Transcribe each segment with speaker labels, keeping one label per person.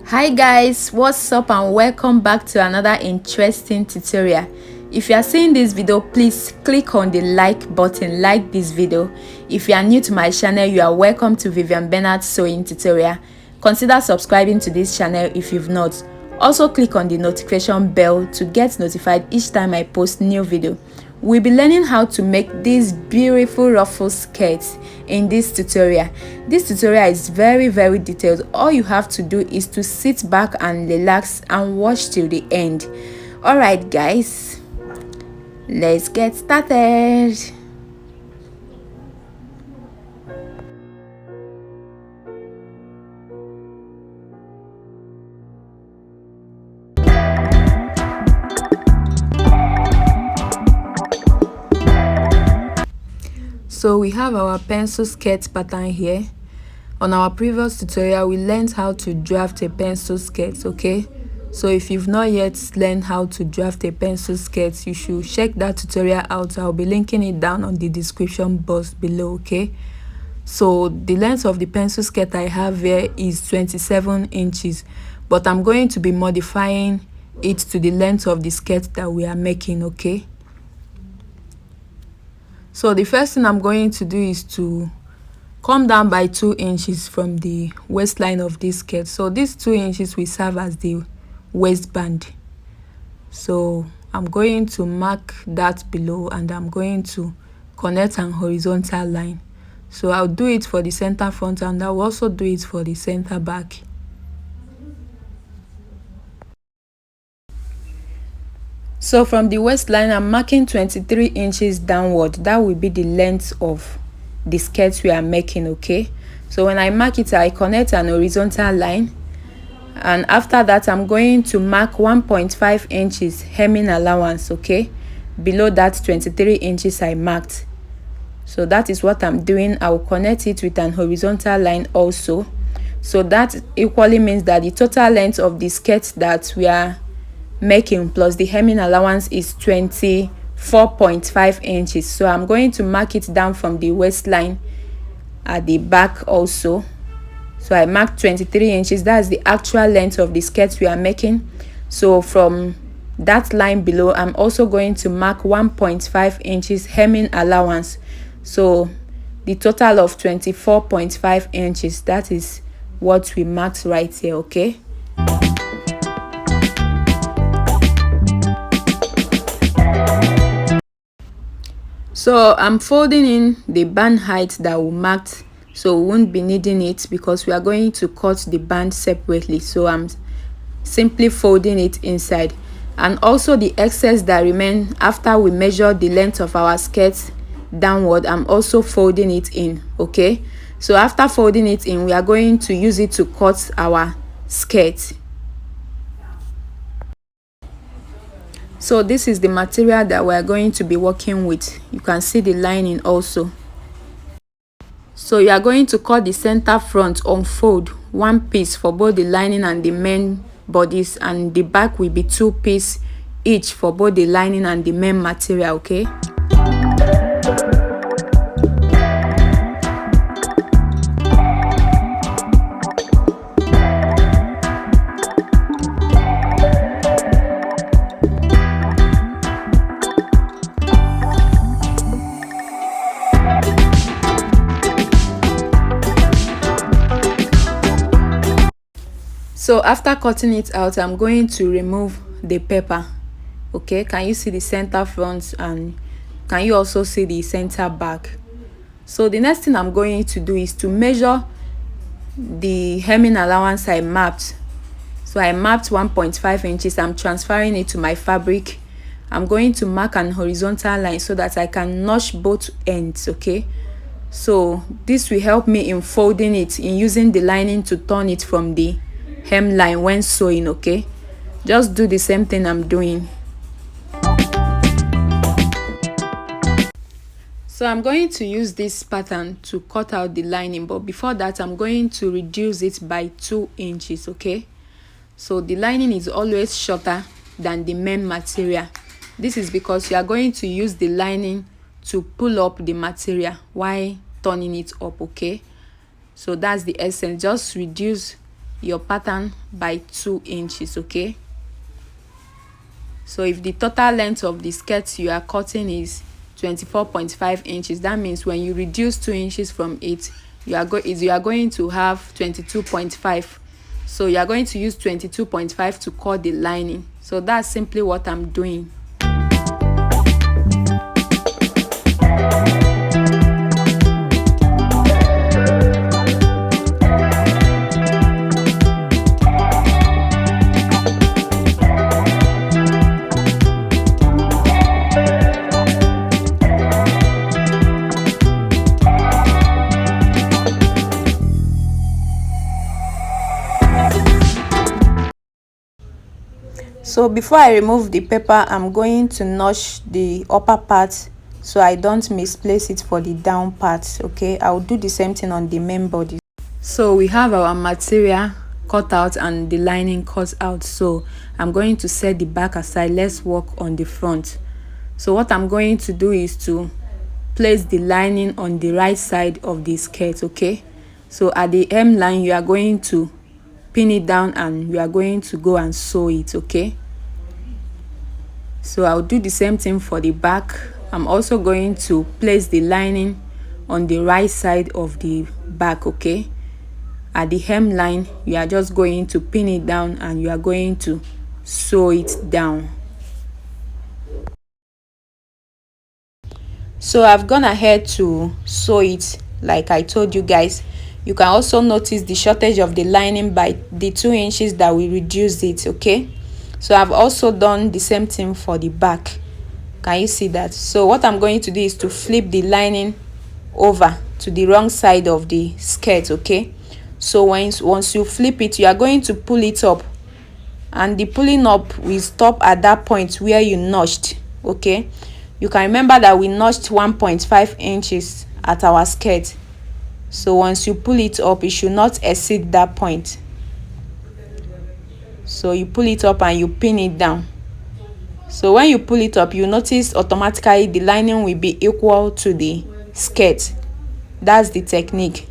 Speaker 1: Hi guys, what's up and welcome back to another interesting tutorial. If you are seeing this video, please click on the like button, like this video. If you are new to my channel, you are welcome to Vivian Bernard sewing tutorial. Consider subscribing to this channel if you've not. Also click on the notification bell to get notified each time I post new video. We'll be learning how to make these beautiful ruffle skirts in this tutorial. This tutorial is very detailed. All you have to do is to sit back and relax and watch till the end. Alright guys, let's get started. So we have our pencil skirt pattern here. On our previous tutorial, we learned how to draft a pencil skirt, okay? So if you've not yet learned how to draft a pencil skirt, you should check that tutorial out. I'll be linking it down on the description box below, okay? So the length of the pencil skirt I have here is 27 inches, but I'm going to be modifying it to the length of the skirt that we are making, okay? So the first thing I'm going to do is to come down by 2 inches from the waistline of this skirt. So these 2 inches will serve as the waistband. So I'm going to mark that below and I'm going to connect an horizontal line. So I'll do it for the center front and I'll also do it for the center back. So from the waistline, I'm marking 23 inches downward. That will be the length of the skirt we are making, okay? So when I mark it, I connect an horizontal line, and after that I'm going to mark 1.5 inches hemming allowance, okay, below that 23 inches I marked. So that is what I'm doing. I will connect it with an horizontal line also. So that equally means that the total length of the skirt that we are making plus the hemming allowance is 24.5 inches. So I'm going to mark it down from the waistline at the back also. So I marked 23 inches. That's the actual length of the skirt we are making. So from that line below, I'm also going to mark 1.5 inches hemming allowance. So the total of 24.5 inches, that is what we marked right here, okay? So I'm folding in the band height that we marked, so we won't be needing it because we are going to cut the band separately. So I'm simply folding it inside, and also the excess that remain after we measure the length of our skirt downward, I'm also folding it in, okay? So after folding it in, we are going to use it to cut our skirt. So this is the material that we are going to be working with. You can see the lining also. So you are going to cut the center front on fold 1 piece for both the lining and the main bodies, and the back will be 2 pieces each for both the lining and the main material, okay? So after cutting it out, I'm going to remove the paper, okay? Can you see the center front, and can you also see the center back? So the next thing I'm going to do is to measure the hemming allowance I mapped. So I mapped 1.5 inches. I'm transferring it to my fabric. I'm going to mark an horizontal line so that I can notch both ends, okay? So this will help me in folding it, in using the lining to turn it from the hemline when sewing, okay? Just do the same thing I'm doing. So I'm going to use this pattern to cut out the lining, but before that I'm going to reduce it by 2 inches, okay? So the lining is always shorter than the main material. This is because you are going to use the lining to pull up the material while turning it up, okay? So that's the essence. Just reduce your pattern by 2 inches. Okay, so if the total length of the skirt you are cutting is 24.5 inches, that means when you reduce 2 inches from it, you are going to have 22.5. so you are going to use 22.5 to cut the lining. So that's simply what I'm doing. So before I remove the paper, I'm going to notch the upper part so I don't misplace it for the down part. Okay, I'll do the same thing on the main body. So we have our material cut out and the lining cut out, so I'm going to set the back aside. Let's work on the front. So what I'm going to do is to place the lining on the right side of the skirt. Okay, so at the hemline you are going to pin it down and we are going to go and sew it. Okay, so I'll do the same thing for the back. I'm also going to place the lining on the right side of the back. Okay, at the hemline you are just going to pin it down and you are going to sew it down. So I've gone ahead to sew it like I told you guys. You can also notice the shortage of the lining by the 2 inches that we reduced it. Okay, so I've also done the same thing for the back. Can you see that? So what I'm going to do is to flip the lining over to the wrong side of the skirt. Okay, so once you flip it, you are going to pull it up, and the pulling up will stop at that point where you notched. Okay, you can remember that we notched 1.5 inches at our skirt. So once you pull it up, it should not exceed that point. So you pull it up and you pin it down. So when you pull it up, you notice automatically the lining will be equal to the skirt. That's the technique.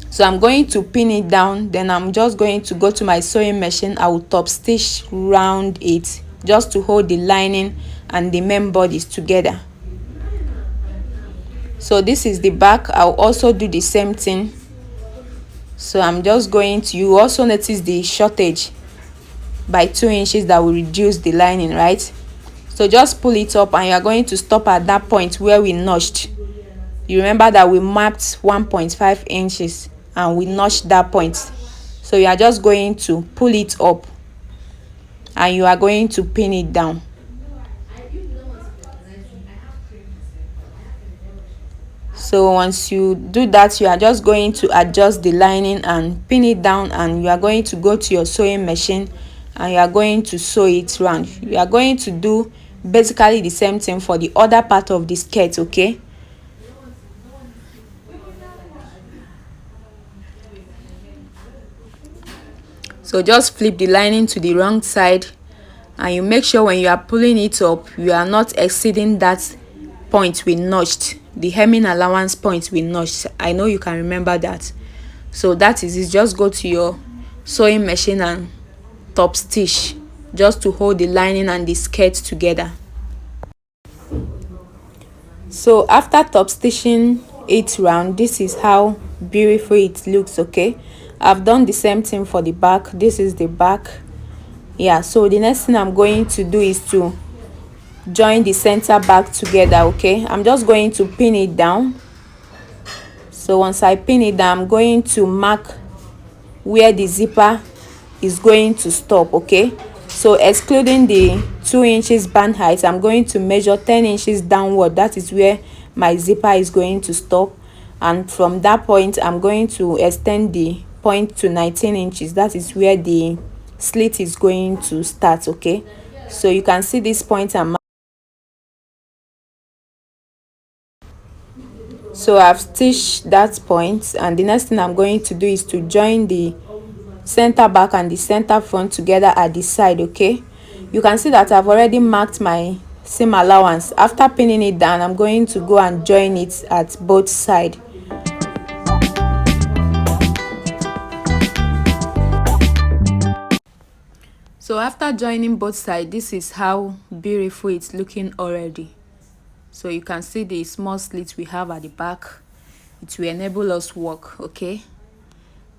Speaker 1: So I'm going to pin it down, then I'm just going to go to my sewing machine. I will top stitch round it just to hold the lining and the main bodies together. So this is the back. I'll also do the same thing. So I'm just going to, you also notice the shortage by 2 inches that will reduce the lining, right? So just pull it up and you are going to stop at that point where we notched. You remember that we marked 1.5 inches and we notched that point. So you are just going to pull it up and you are going to pin it down. So once you do that, you are just going to adjust the lining and pin it down, and you are going to go to your sewing machine and you are going to sew it round. You are going to do basically the same thing for the other part of the skirt. Okay, so just flip the lining to the wrong side and you make sure when you are pulling it up, you are not exceeding that point we notched, the hemming allowance point we notched. I know you can remember that. So that is it. Just go to your sewing machine and top stitch just to hold the lining and the skirt together. So after top stitching it round, this is how beautiful it looks. Okay, I've done the same thing for the back. This is the back. Yeah, so the next thing I'm going to do is to join the center back together. Okay, I'm just going to pin it down. So once I pin it down, I'm going to mark where the zipper is going to stop. Okay, so excluding the 2 inches band height, I'm going to measure 10 inches downward. That is where my zipper is going to stop, and from that point I'm going to extend the point to 19 inches. That is where the slit is going to start. Okay, so you can see this point I'm. So I've stitched that point, and the next thing I'm going to do is to join the center back and the center front together at the side. Okay, you can see that I've already marked my seam allowance. After pinning it down, I'm going to go and join it at both sides. So after joining both sides, this is how beautiful it's looking already. So you can see the small slits we have at the back. It will enable us walk. Okay,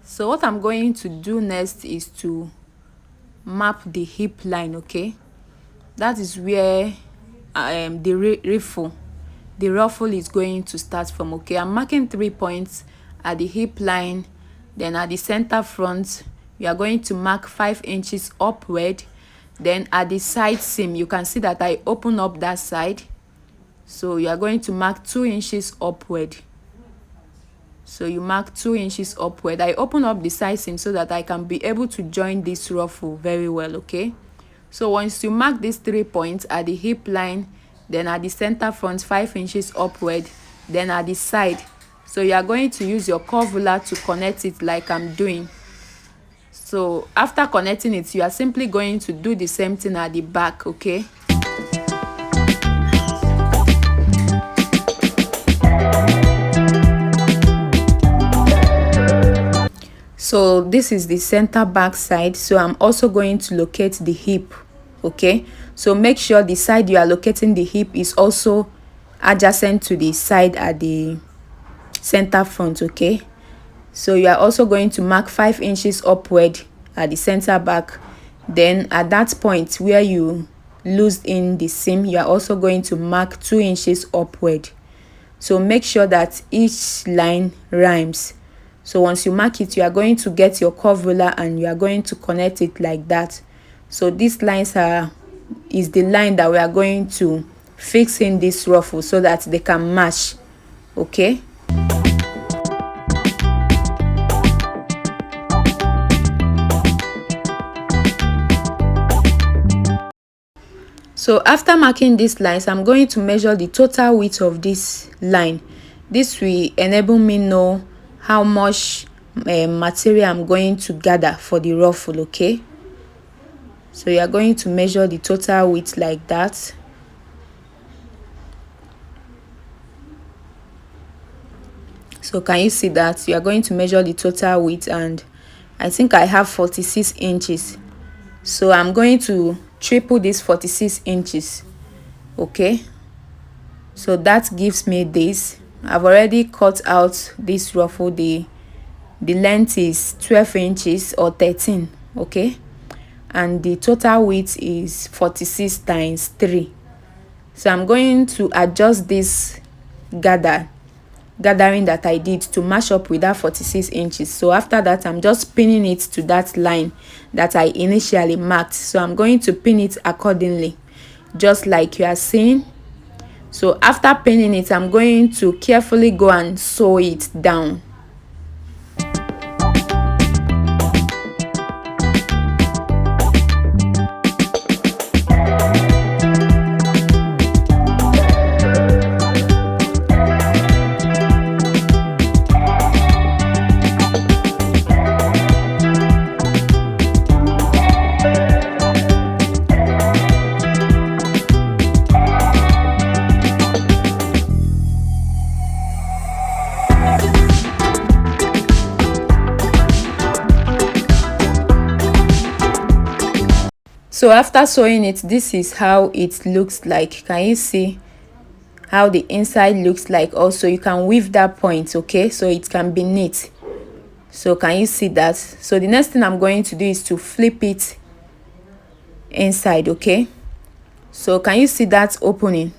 Speaker 1: so what I'm going to do next is to map the hip line. Okay, that is where the ruffle is going to start from. Okay, I'm marking 3 points at the hip line. Then at the center front, we are going to mark 5 inches upward. Then at the side seam, you can see that I open up that side, so you are going to mark 2 inches upward. So you mark 2 inches upward. I open up the side seam so that I can be able to join this ruffle very well. Okay, so once you mark these 3 points at the hip line, then at the center front 5 inches upward, then at the side, so you are going to use your curve ruler to connect it like I'm doing. So after connecting it, you are simply going to do the same thing at the back. Okay, so this is the center back side, so I'm also going to locate the hip. Okay, so make sure the side you are locating the hip is also adjacent to the side at the center front. Okay, so you are also going to mark 5 inches upward at the center back. Then at that point where you loosed in the seam, you are also going to mark 2 inches upward. So make sure that each line rhymes. So once you mark it, you are going to get your curve ruler and you are going to connect it like that. So these lines is the line that we are going to fix in this ruffle so that they can match. Okay, so after marking these lines, I'm going to measure the total width of this line. This will enable me know how much material I'm going to gather for the ruffle. Okay, so you are going to measure the total width like that. So can you see that? You are going to measure the total width, and I think I have 46 inches. So I'm going to triple this 46 inches. Okay, so that gives me this. I've already cut out this ruffle. The length is 12 inches or 13. Okay, and the total width is 46 times 3. So I'm going to adjust this gathering that I did to match up with that 46 inches. So after that, I'm just pinning it to that line that I initially marked. So I'm going to pin it accordingly, just like you are seeing. So after pinning it, I'm going to carefully go and sew it down. So after sewing it, this is how it looks like. Can you see how the inside looks like? Also, you can weave that point. Okay, so it can be neat. So can you see that? So the next thing I'm going to do is to flip it inside. Okay, so can you see that opening,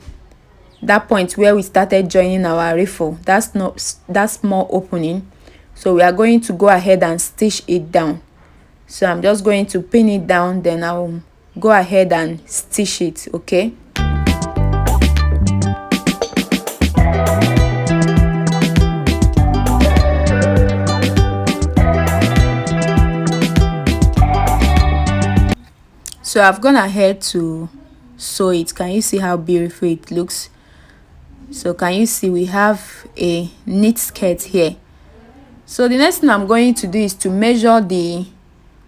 Speaker 1: that point where we started joining our ruffle? That's not that small opening. So we are going to go ahead and stitch it down. So I'm just going to pin it down, then I'll go ahead and stitch it. Okay, so I've gone ahead to sew it. Can you see how beautiful it looks? So can you see we have a neat skirt here? So the next thing I'm going to do is to measure the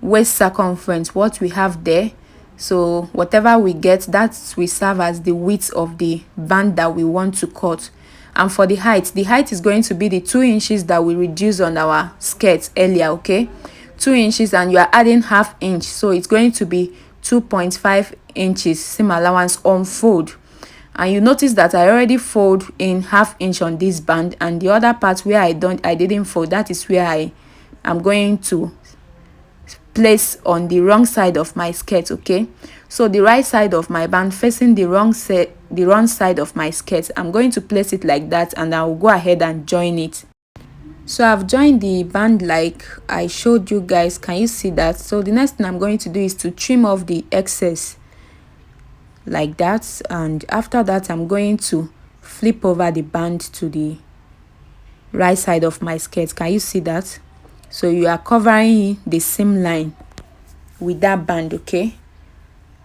Speaker 1: waist circumference, what we have there. So whatever we get, that will serve as the width of the band that we want to cut. And for the height is going to be the 2 inches that we reduced on our skirt earlier. Okay, 2 inches, and you are adding ½ inch, so it's going to be 2.5 inches seam allowance on fold. And you notice that I already fold in 1/2 inch on this band, and the other part where I didn't fold, that is where I am going to place on the wrong side of my skirt. Okay, so the right side of my band facing the wrong side of my skirt, I'm going to place it like that, and I will go ahead and join it. So I've joined the band like I showed you guys. Can you see that? So the next thing I'm going to do is to trim off the excess like that, and after that I'm going to flip over the band to the right side of my skirt. Can you see that? So you are covering the seam line with that band. Okay,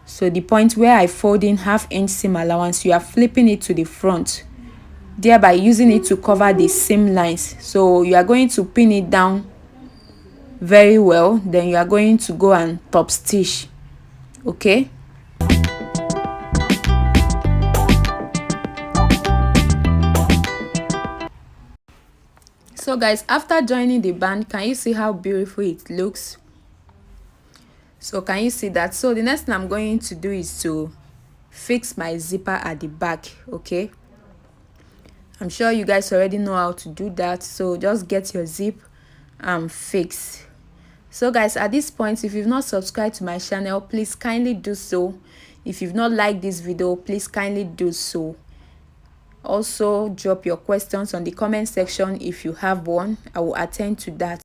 Speaker 1: so the point where I fold in 1/2 inch seam allowance, you are flipping it to the front, thereby using it to cover the seam lines. So you are going to pin it down very well, then you are going to go and top stitch. Okay, so guys, after joining the band, can you see how beautiful it looks? So can you see that? So the next thing I'm going to do is to fix my zipper at the back. Okay, I'm sure you guys already know how to do that, so just get your zip and fix. So guys, at this point, if you've not subscribed to my channel, please kindly do so. If you've not liked this video, please kindly do so. Also, drop your questions on the comment section. If you have one, I will attend to that.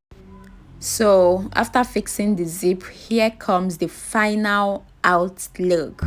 Speaker 1: So after fixing the zip, here comes the final out look.